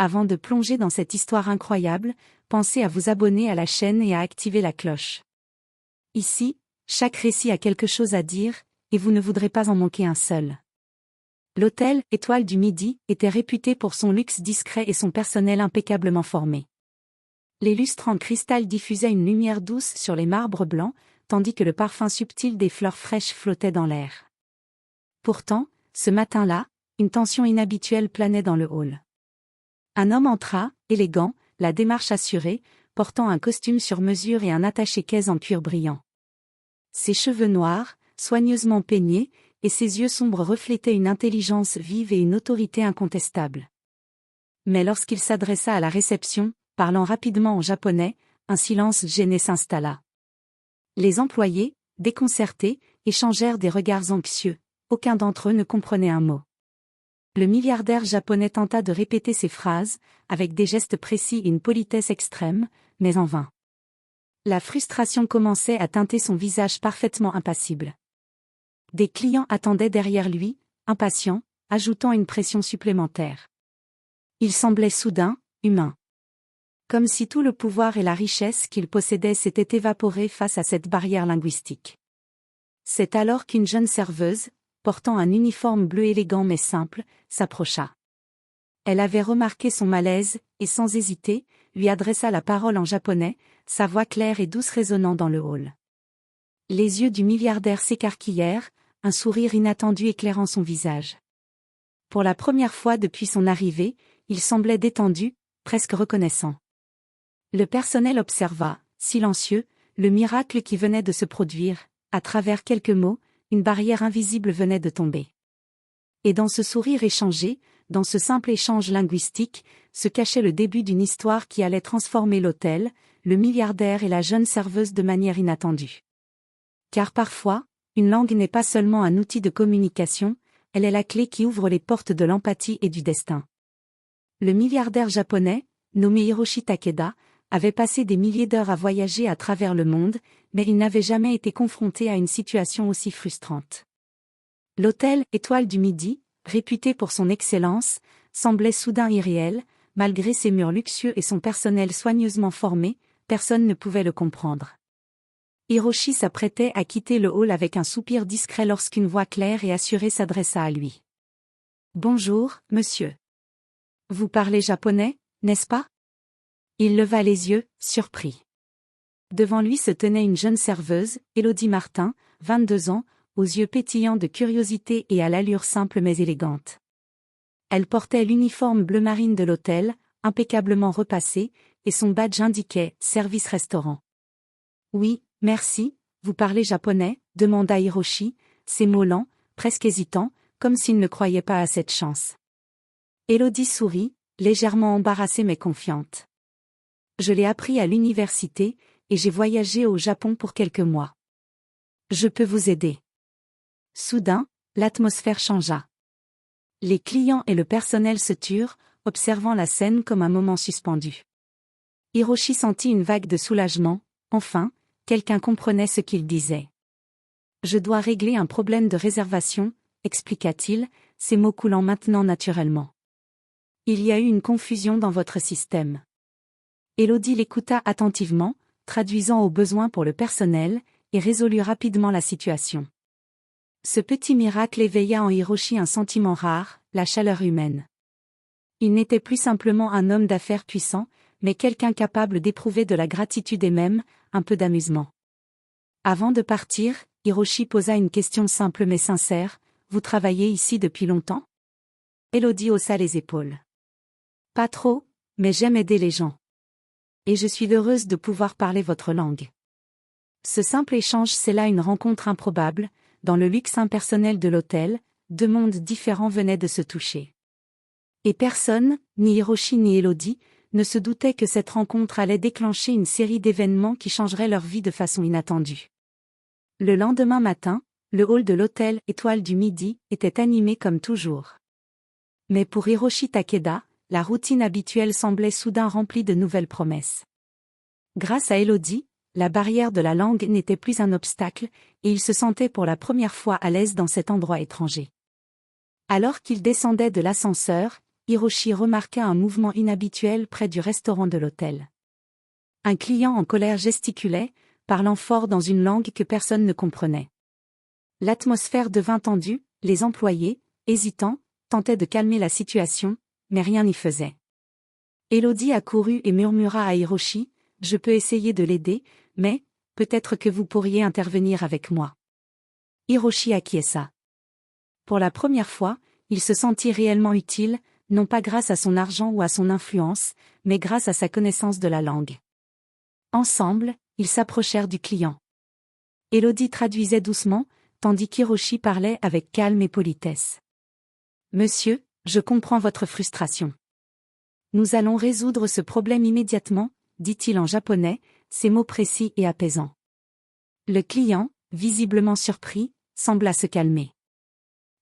Avant de plonger dans cette histoire incroyable, pensez à vous abonner à la chaîne et à activer la cloche. Ici, chaque récit a quelque chose à dire, et vous ne voudrez pas en manquer un seul. L'hôtel Étoile du Midi était réputé pour son luxe discret et son personnel impeccablement formé. Les lustres en cristal diffusaient une lumière douce sur les marbres blancs, tandis que le parfum subtil des fleurs fraîches flottait dans l'air. Pourtant, ce matin-là, une tension inhabituelle planait dans le hall. Un homme entra, élégant, la démarche assurée, portant un costume sur mesure et un attaché-caisse en cuir brillant. Ses cheveux noirs, soigneusement peignés, et ses yeux sombres reflétaient une intelligence vive et une autorité incontestable. Mais lorsqu'il s'adressa à la réception, parlant rapidement en japonais, un silence gêné s'installa. Les employés, déconcertés, échangèrent des regards anxieux, aucun d'entre eux ne comprenait un mot. Le milliardaire japonais tenta de répéter ses phrases, avec des gestes précis et une politesse extrême, mais en vain. La frustration commençait à teinter son visage parfaitement impassible. Des clients attendaient derrière lui, impatients, ajoutant une pression supplémentaire. Il semblait soudain, humain. Comme si tout le pouvoir et la richesse qu'il possédait s'étaient évaporés face à cette barrière linguistique. C'est alors qu'une jeune serveuse, portant un uniforme bleu élégant mais simple, s'approcha. Elle avait remarqué son malaise, et sans hésiter, lui adressa la parole en japonais, sa voix claire et douce résonnant dans le hall. Les yeux du milliardaire s'écarquillèrent, un sourire inattendu éclairant son visage. Pour la première fois depuis son arrivée, il semblait détendu, presque reconnaissant. Le personnel observa, silencieux, le miracle qui venait de se produire, à travers quelques mots, une barrière invisible venait de tomber. Et dans ce sourire échangé, dans ce simple échange linguistique, se cachait le début d'une histoire qui allait transformer l'hôtel, le milliardaire et la jeune serveuse de manière inattendue. Car parfois, une langue n'est pas seulement un outil de communication, elle est la clé qui ouvre les portes de l'empathie et du destin. Le milliardaire japonais, nommé Hiroshi Takeda, avait passé des milliers d'heures à voyager à travers le monde, mais il n'avait jamais été confronté à une situation aussi frustrante. L'hôtel Étoile du Midi, réputé pour son excellence, semblait soudain irréel, malgré ses murs luxueux et son personnel soigneusement formé, personne ne pouvait le comprendre. Hiroshi s'apprêtait à quitter le hall avec un soupir discret lorsqu'une voix claire et assurée s'adressa à lui. « Bonjour, monsieur. Vous parlez japonais, n'est-ce pas ?» Il leva les yeux, surpris. Devant lui se tenait une jeune serveuse, Élodie Martin, 22 ans, aux yeux pétillants de curiosité et à l'allure simple mais élégante. Elle portait l'uniforme bleu marine de l'hôtel, impeccablement repassé, et son badge indiquait « Service restaurant ». « Oui, merci, vous parlez japonais ?» demanda Hiroshi, ses mots lents, presque hésitants, comme s'il ne croyait pas à cette chance. Élodie sourit, légèrement embarrassée mais confiante. « Je l'ai appris à l'université, et j'ai voyagé au Japon pour quelques mois. Je peux vous aider. » Soudain, l'atmosphère changea. Les clients et le personnel se turent, observant la scène comme un moment suspendu. Hiroshi sentit une vague de soulagement, enfin, quelqu'un comprenait ce qu'il disait. « Je dois régler un problème de réservation, » expliqua-t-il, ses mots coulant maintenant naturellement. « Il y a eu une confusion dans votre système. » Élodie l'écouta attentivement, traduisant au besoin pour le personnel, et résolut rapidement la situation. Ce petit miracle éveilla en Hiroshi un sentiment rare, la chaleur humaine. Il n'était plus simplement un homme d'affaires puissant, mais quelqu'un capable d'éprouver de la gratitude et même, un peu d'amusement. Avant de partir, Hiroshi posa une question simple mais sincère, « Vous travaillez ici depuis longtemps ?» Élodie haussa les épaules. « Pas trop, mais j'aime aider les gens. Et je suis heureuse de pouvoir parler votre langue. » Ce simple échange scella une rencontre improbable, dans le luxe impersonnel de l'hôtel, deux mondes différents venaient de se toucher. Et personne, ni Hiroshi ni Élodie, ne se doutait que cette rencontre allait déclencher une série d'événements qui changeraient leur vie de façon inattendue. Le lendemain matin, le hall de l'hôtel Étoile du Midi était animé comme toujours. Mais pour Hiroshi Takeda, la routine habituelle semblait soudain remplie de nouvelles promesses. Grâce à Élodie, la barrière de la langue n'était plus un obstacle, et il se sentait pour la première fois à l'aise dans cet endroit étranger. Alors qu'il descendait de l'ascenseur, Hiroshi remarqua un mouvement inhabituel près du restaurant de l'hôtel. Un client en colère gesticulait, parlant fort dans une langue que personne ne comprenait. L'atmosphère devint tendue, les employés, hésitants, tentaient de calmer la situation, mais rien n'y faisait. Elodie accourut et murmura à Hiroshi, « Je peux essayer de l'aider, mais, peut-être que vous pourriez intervenir avec moi. » Hiroshi acquiesça. Pour la première fois, il se sentit réellement utile, non pas grâce à son argent ou à son influence, mais grâce à sa connaissance de la langue. Ensemble, ils s'approchèrent du client. Elodie traduisait doucement, tandis qu'Hiroshi parlait avec calme et politesse. « Monsieur, je comprends votre frustration. Nous allons résoudre ce problème immédiatement, » dit-il en japonais, ses mots précis et apaisants. Le client, visiblement surpris, sembla se calmer.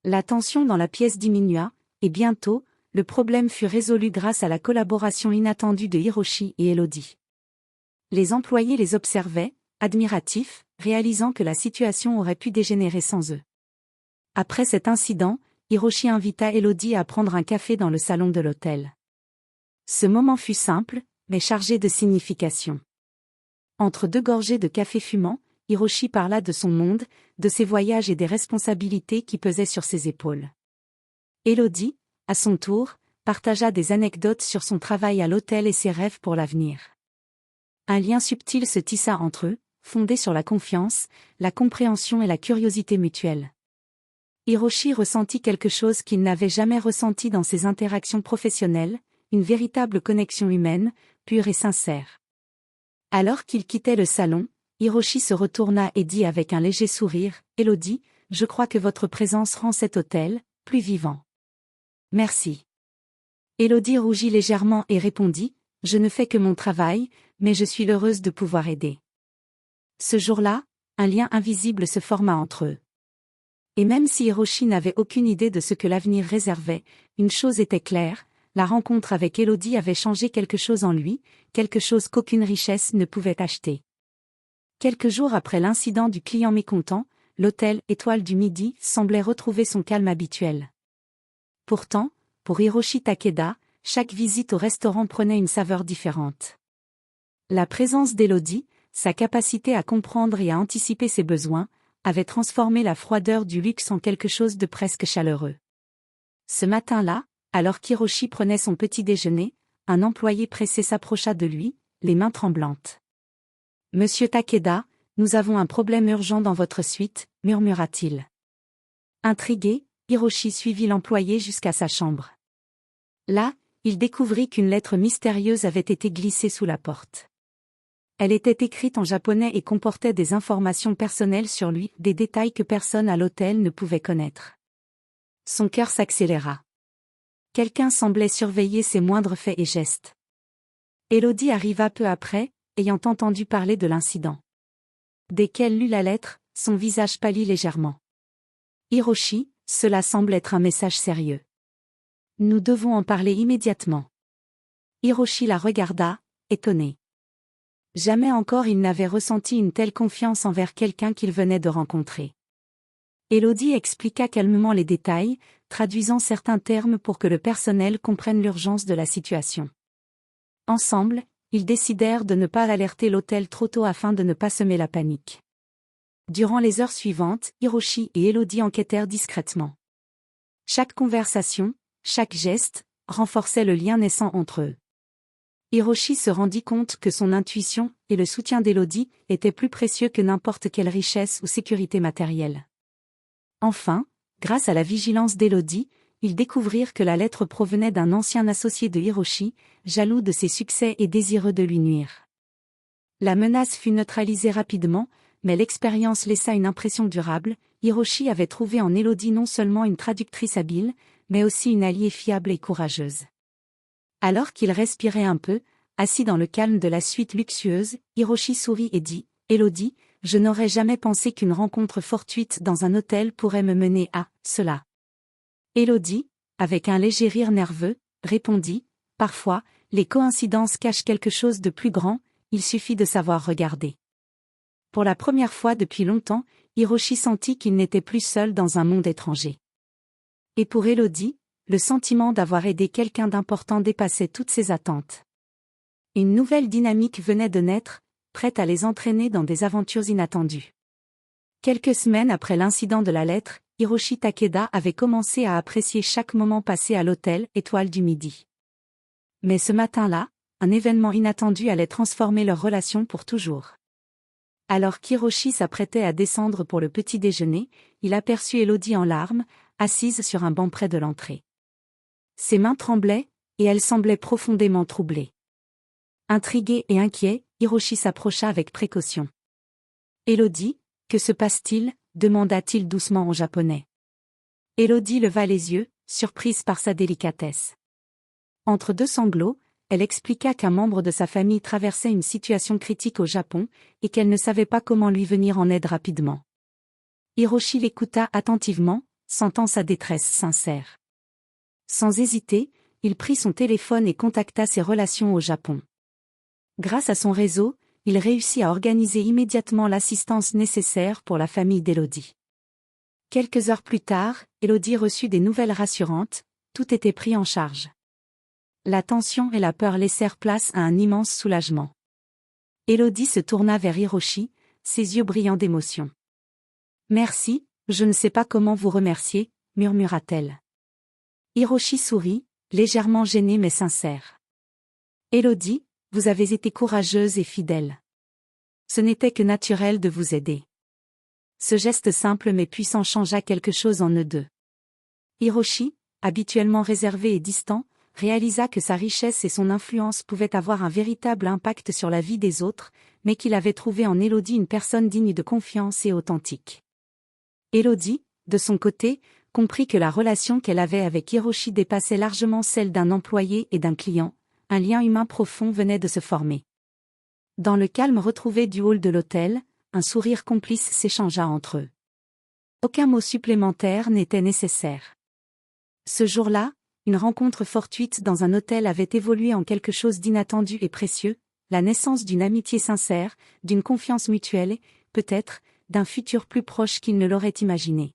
La tension dans la pièce diminua, et bientôt, le problème fut résolu grâce à la collaboration inattendue de Hiroshi et Elodie. Les employés les observaient, admiratifs, réalisant que la situation aurait pu dégénérer sans eux. Après cet incident, Hiroshi invita Elodie à prendre un café dans le salon de l'hôtel. Ce moment fut simple, mais chargé de signification. Entre deux gorgées de café fumant, Hiroshi parla de son monde, de ses voyages et des responsabilités qui pesaient sur ses épaules. Elodie, à son tour, partagea des anecdotes sur son travail à l'hôtel et ses rêves pour l'avenir. Un lien subtil se tissa entre eux, fondé sur la confiance, la compréhension et la curiosité mutuelle. Hiroshi ressentit quelque chose qu'il n'avait jamais ressenti dans ses interactions professionnelles, une véritable connexion humaine, pure et sincère. Alors qu'il quittait le salon, Hiroshi se retourna et dit avec un léger sourire, « Elodie, je crois que votre présence rend cet hôtel plus vivant. » « Merci. » Elodie rougit légèrement et répondit, « Je ne fais que mon travail, mais je suis heureuse de pouvoir aider. » Ce jour-là, un lien invisible se forma entre eux. Et même si Hiroshi n'avait aucune idée de ce que l'avenir réservait, une chose était claire, la rencontre avec Elodie avait changé quelque chose en lui, quelque chose qu'aucune richesse ne pouvait acheter. Quelques jours après l'incident du client mécontent, l'hôtel Étoile du Midi semblait retrouver son calme habituel. Pourtant, pour Hiroshi Takeda, chaque visite au restaurant prenait une saveur différente. La présence d'Elodie, sa capacité à comprendre et à anticiper ses besoins, avait transformé la froideur du luxe en quelque chose de presque chaleureux. Ce matin-là, alors qu'Hiroshi prenait son petit déjeuner, un employé pressé s'approcha de lui, les mains tremblantes. « Monsieur Takeda, nous avons un problème urgent dans votre suite, » murmura-t-il. Intrigué, Hiroshi suivit l'employé jusqu'à sa chambre. Là, il découvrit qu'une lettre mystérieuse avait été glissée sous la porte. Elle était écrite en japonais et comportait des informations personnelles sur lui, des détails que personne à l'hôtel ne pouvait connaître. Son cœur s'accéléra. Quelqu'un semblait surveiller ses moindres faits et gestes. Elodie arriva peu après, ayant entendu parler de l'incident. Dès qu'elle lut la lettre, son visage pâlit légèrement. « Hiroshi, cela semble être un message sérieux. Nous devons en parler immédiatement. » Hiroshi la regarda, étonné. Jamais encore il n'avait ressenti une telle confiance envers quelqu'un qu'il venait de rencontrer. Elodie expliqua calmement les détails, traduisant certains termes pour que le personnel comprenne l'urgence de la situation. Ensemble, ils décidèrent de ne pas alerter l'hôtel trop tôt afin de ne pas semer la panique. Durant les heures suivantes, Hiroshi et Elodie enquêtèrent discrètement. Chaque conversation, chaque geste, renforçait le lien naissant entre eux. Hiroshi se rendit compte que son intuition et le soutien d'Elodie étaient plus précieux que n'importe quelle richesse ou sécurité matérielle. Enfin, grâce à la vigilance d'Elodie, ils découvrirent que la lettre provenait d'un ancien associé de Hiroshi, jaloux de ses succès et désireux de lui nuire. La menace fut neutralisée rapidement, mais l'expérience laissa une impression durable. Hiroshi avait trouvé en Elodie non seulement une traductrice habile, mais aussi une alliée fiable et courageuse. Alors qu'il respirait un peu, assis dans le calme de la suite luxueuse, Hiroshi sourit et dit, « Elodie, je n'aurais jamais pensé qu'une rencontre fortuite dans un hôtel pourrait me mener à cela. » Elodie, avec un léger rire nerveux, répondit, « Parfois, les coïncidences cachent quelque chose de plus grand, il suffit de savoir regarder. » Pour la première fois depuis longtemps, Hiroshi sentit qu'il n'était plus seul dans un monde étranger. Et pour Elodie, le sentiment d'avoir aidé quelqu'un d'important dépassait toutes ses attentes. Une nouvelle dynamique venait de naître, prête à les entraîner dans des aventures inattendues. Quelques semaines après l'incident de la lettre, Hiroshi Takeda avait commencé à apprécier chaque moment passé à l'hôtel Étoile du Midi. Mais ce matin-là, un événement inattendu allait transformer leur relation pour toujours. Alors qu'Hiroshi s'apprêtait à descendre pour le petit déjeuner, il aperçut Elodie en larmes, assise sur un banc près de l'entrée. Ses mains tremblaient, et elle semblait profondément troublée. Intrigué et inquiet, Hiroshi s'approcha avec précaution. « Elodie, que se passe-t-il » demanda-t-il doucement en japonais. Elodie leva les yeux, surprise par sa délicatesse. Entre deux sanglots, elle expliqua qu'un membre de sa famille traversait une situation critique au Japon, et qu'elle ne savait pas comment lui venir en aide rapidement. Hiroshi l'écouta attentivement, sentant sa détresse sincère. Sans hésiter, il prit son téléphone et contacta ses relations au Japon. Grâce à son réseau, il réussit à organiser immédiatement l'assistance nécessaire pour la famille d'Elodie. Quelques heures plus tard, Elodie reçut des nouvelles rassurantes, tout était pris en charge. La tension et la peur laissèrent place à un immense soulagement. Elodie se tourna vers Hiroshi, ses yeux brillants d'émotion. « Merci, je ne sais pas comment vous remercier » murmura-t-elle. Hiroshi sourit, légèrement gêné mais sincère. « Elodie, vous avez été courageuse et fidèle. Ce n'était que naturel de vous aider. » Ce geste simple mais puissant changea quelque chose en eux deux. Hiroshi, habituellement réservé et distant, réalisa que sa richesse et son influence pouvaient avoir un véritable impact sur la vie des autres, mais qu'il avait trouvé en Elodie une personne digne de confiance et authentique. Elodie, de son côté, comprit que la relation qu'elle avait avec Hiroshi dépassait largement celle d'un employé et d'un client, un lien humain profond venait de se former. Dans le calme retrouvé du hall de l'hôtel, un sourire complice s'échangea entre eux. Aucun mot supplémentaire n'était nécessaire. Ce jour-là, une rencontre fortuite dans un hôtel avait évolué en quelque chose d'inattendu et précieux, la naissance d'une amitié sincère, d'une confiance mutuelle et, peut-être, d'un futur plus proche qu'ils ne l'auraient imaginé.